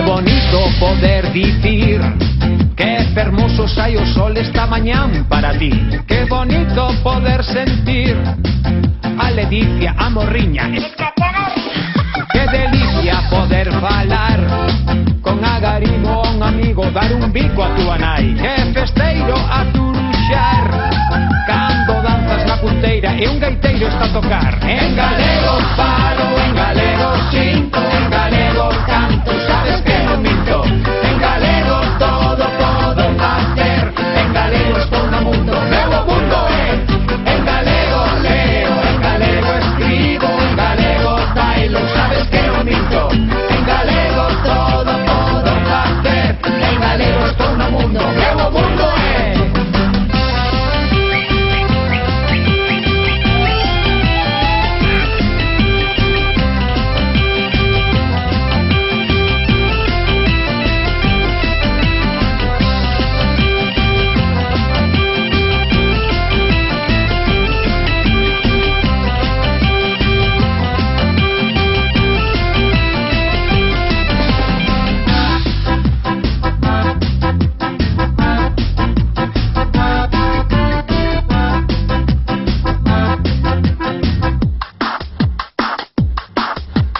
bonito poder dicir que fermoso sai o sol esta mañán para ti. Que bonito poder sentir a Ledicia, a Morriña. Que delicia poder falar con Agarimo, un amigo, dar un bico a túa nai. Que festeiro a turuxar cando danzas na punteira e un gaiteiro está a tocar. En galego falo, en galego sinto, en galego canto, sabes que non minto. En galego todo podo facer, en galego estou no mundo, meu mundo é. En galego leo, en galego escribo, en galego bailo, sabes que non minto. En galego todo podo facer, en galego estou no mundo, meu mundo é.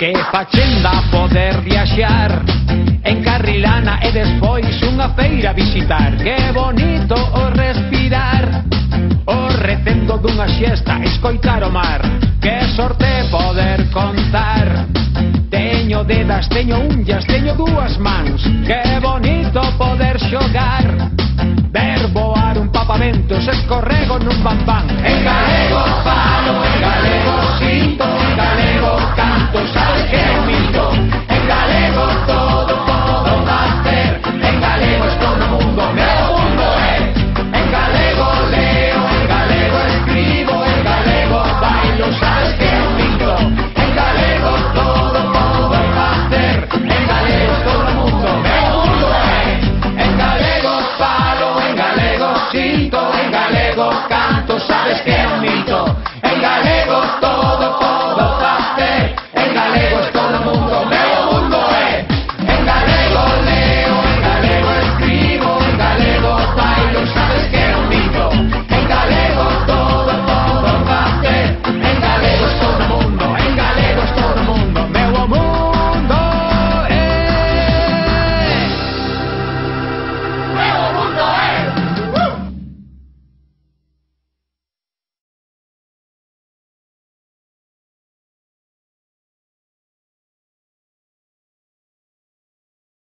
Que fachenda poder viaxar en Carrilana e despois unha feira visitar. Que bonito o respirar o recendo dunha xesta, escoitar o mar. Que sorte poder contar, teño dedas, teño unllas, teño dúas mans. Que bonito poder xogar, ver voar un papaventos, escorrego nun bambán. En galego